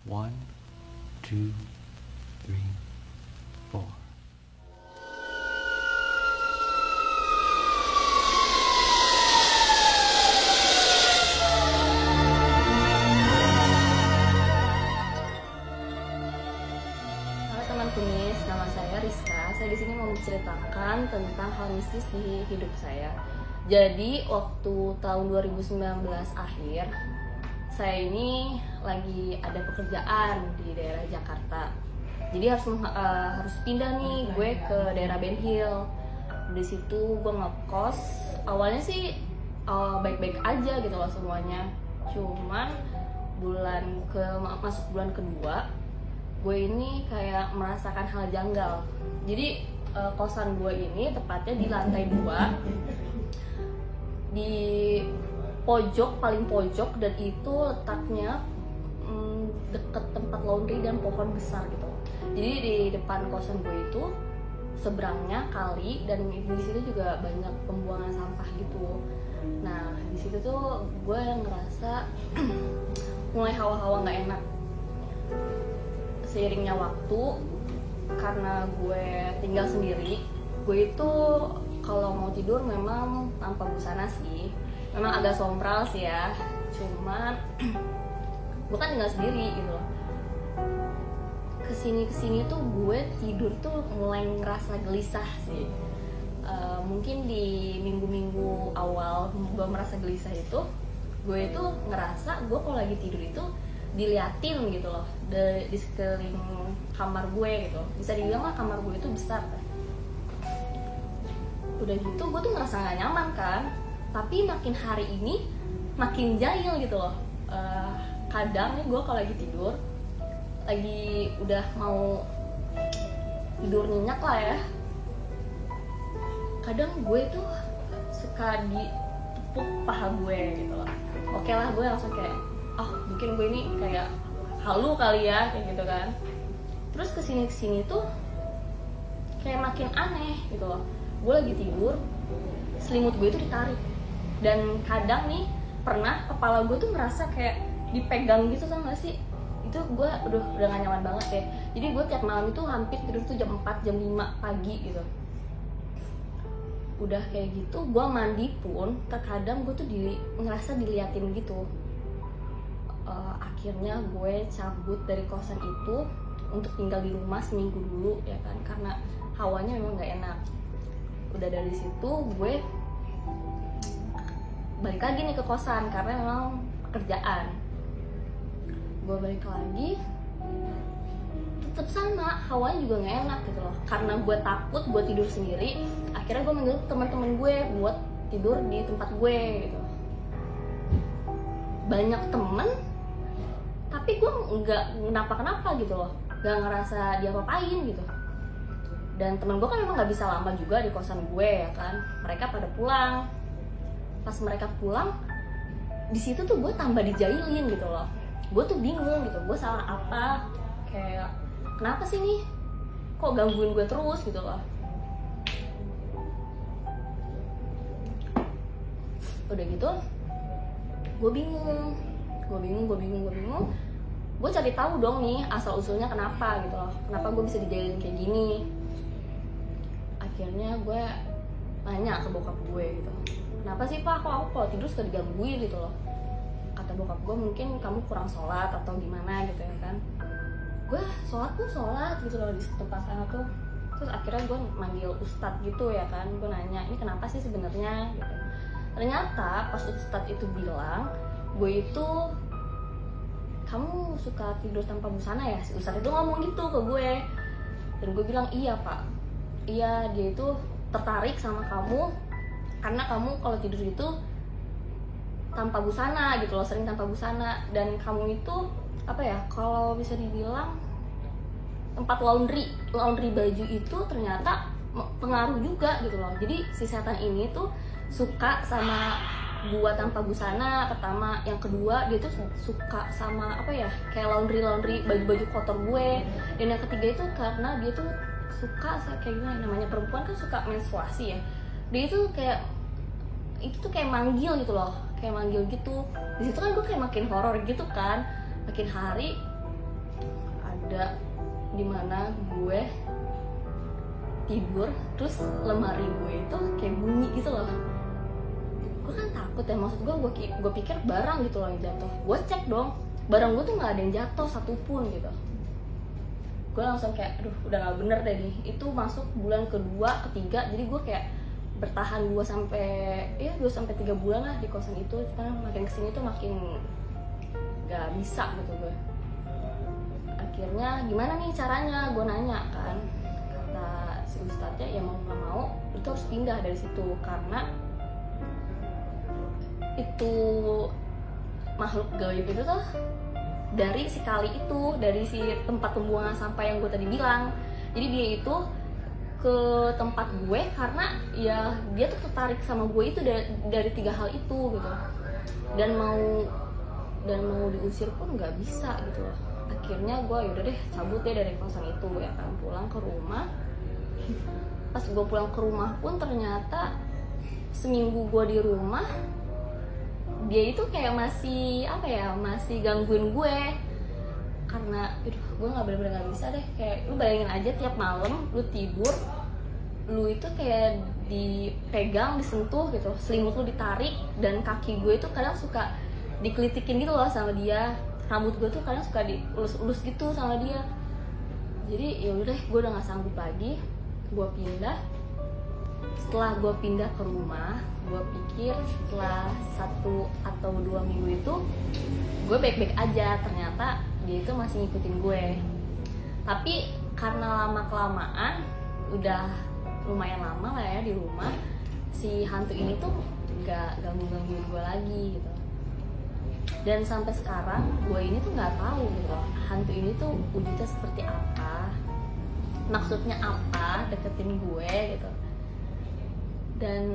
One, two, three, four. Halo teman kumis, nama saya Rizka. Saya di sini mau menceritakan tentang hal mistis di hidup saya. Jadi waktu tahun 2019 akhir, saya ini lagi ada pekerjaan di daerah Jakarta. Jadi harus pindah nih gue ke daerah Ben Hill. Di situ gue ngekos. Awalnya sih baik-baik aja gitu loh semuanya. Cuman masuk bulan kedua, gue ini kayak merasakan hal janggal. Jadi kosan gue ini tepatnya di lantai 2, di paling pojok, dan itu letaknya deket tempat laundry dan pohon besar gitu. Jadi di depan kosan gue itu seberangnya kali, dan di situ juga banyak pembuangan sampah gitu. Nah di situ tuh gue ngerasa mulai hawa-hawa nggak enak. Seiringnya waktu, karena gue tinggal sendiri, gue itu kalau mau tidur memang tanpa busana sih. Memang agak sompral sih ya, cuman gue kan tinggal sendiri gitu loh. Kesini tuh gue tidur tuh mulai ngerasa gelisah sih. Mungkin di minggu-minggu awal gue merasa gelisah itu, gue itu ngerasa gue kalau lagi tidur itu diliatin gitu loh di sekeliling kamar gue gitu. Bisa dibilang lah kamar gue itu besar. Udah gitu gue tuh ngerasa gak nyaman kan. Tapi makin hari ini makin jahil gitu loh. Kadang nih gue kalau lagi tidur, lagi udah mau tidur nyenyak lah ya, kadang gue tuh suka ditepuk paha gue gitu loh. Oke lah, gue langsung kayak mungkin gue ini kayak halu kali ya, kayak gitu kan. Terus kesini tuh kayak makin aneh gitu loh. Gue lagi tidur, selimut gue itu ditarik, dan kadang nih pernah kepala gue tuh merasa kayak dipegang gitu, sama gak sih? Itu gue udah gak nyaman banget ya. Jadi gue tiap malam itu hampir tidur tuh jam 4, jam 5 pagi gitu. Udah kayak gitu, gue mandi pun terkadang gue tuh ngerasa diliatin gitu. Akhirnya gue cabut dari kosan itu untuk tinggal di rumah seminggu dulu ya kan, karena hawanya memang gak enak. Udah dari situ gue balik lagi nih ke kosan karena memang pekerjaan. Gue balik lagi, tetap sama, hawanya juga gak enak gitu loh. Karena gue takut gue tidur sendiri, akhirnya gue manggil teman-teman gue buat tidur di tempat gue gitu. Banyak temen, tapi gue nggak kenapa gitu loh, nggak ngerasa dia apain gitu. Dan temen gue kan memang nggak bisa lama juga di kosan gue ya kan, mereka pada pulang. Pas mereka pulang, di situ tuh gue tambah dijailin gitu loh. Gue tuh bingung gitu, gue salah apa, kayak kenapa sih nih kok gangguin gue terus gitu loh. Udah gitu gue bingung. Gue cari tahu dong nih asal usulnya kenapa gitu loh, kenapa gue bisa dijailin kayak gini. Akhirnya gue nanya ke bokap gue gitu, kenapa sih pak, kok aku kalau tidur suka digangguin gitu loh. Kata bokap gue, mungkin kamu kurang sholat atau gimana gitu ya kan. Gue sholat gitu loh di tempat sana tuh. Terus akhirnya gue manggil ustadz gitu ya kan, gue nanya ini kenapa sih sebenarnya gitu. Ternyata pas ustadz itu bilang, gue itu, kamu suka tidur tanpa busana ya? Si ustadz itu ngomong gitu ke gue. Dan gue bilang iya pak, iya, dia itu tertarik sama kamu karena kamu kalau tidur itu tanpa busana gitu loh, sering tanpa busana. Dan kamu itu apa ya, kalau bisa dibilang tempat laundry baju itu ternyata pengaruh juga gitu loh. Jadi si setan ini tuh suka sama gua tanpa busana pertama, yang kedua dia tuh suka sama apa ya, kayak laundry baju kotor gue, dan yang ketiga itu karena dia tuh suka kayak gimana namanya, perempuan kan suka menstruasi ya, dia itu kayak itu tuh kayak manggil gitu loh, kayak manggil gitu. Di situ kan gue kayak makin horor gitu kan, makin hari ada dimana gue tidur terus lemari gue itu kayak bunyi gitu loh. Gue kan takut ya, maksud gue pikir barang gitu loh yang jatuh. Gue cek dong, barang gue tuh nggak ada yang jatuh satupun gitu. Gue langsung kayak aduh udah nggak bener deh nih. Itu masuk bulan kedua ketiga, jadi gue kayak bertahan 2 sampai 3 bulan lah di kosan itu. Karena makin kesini tuh makin nggak bisa gitu gue. Akhirnya gimana nih caranya, gue nanya kan, kata si ustadznya ya mau nggak mau itu harus pindah dari situ karena itu makhluk gaib itu tuh dari si kali itu, dari si tempat pembuangan sampah yang gue tadi bilang. Jadi dia itu ke tempat gue karena ya dia tuh tertarik sama gue itu dari 3 hal itu gitu. Dan mau diusir pun nggak bisa gitu loh. Akhirnya gue yaudah deh cabut deh dari kosan itu ya kan, pulang ke rumah. Pas gue pulang ke rumah pun ternyata seminggu gue di rumah dia itu kayak masih masih gangguin gue karena gue bener-bener nggak bisa deh. Kayak lu bayangin aja tiap malam lu tidur, lu itu kayak dipegang, disentuh gitu, selimut lu ditarik, dan kaki gue itu kadang suka dikelitikin gitu loh sama dia, rambut gue tuh kadang suka diulus-ulus gitu sama dia. Jadi ya udah gue udah nggak sanggup lagi, gue pindah. Setelah gue pindah ke rumah, gue pikir setelah 1 atau 2 minggu itu gue baik-baik aja. Ternyata dia itu masih ngikutin gue. Tapi karena lama-kelamaan, udah lumayan lama lah ya di rumah, si hantu ini tuh gak ganggu-gangguin gue lagi gitu. Dan sampai sekarang gue ini tuh gak tahu gitu hantu ini tuh wujudnya seperti apa, maksudnya apa deketin gue gitu. Dan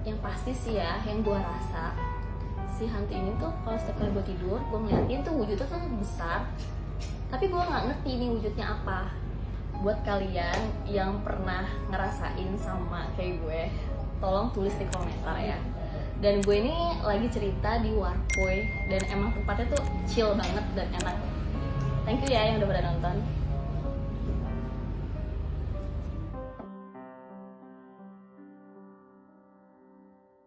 yang pasti sih ya, yang gue rasa si hantu ini tuh kalau setiap kali gue tidur, gue ngeliatin tuh wujudnya tuh besar, tapi gue nggak ngerti ini wujudnya apa. Buat kalian yang pernah ngerasain sama kayak gue, tolong tulis di komentar ya. Dan gue ini lagi cerita di Warkoi, dan emang tempatnya tuh chill banget dan enak. Thank you ya yang udah pada nonton.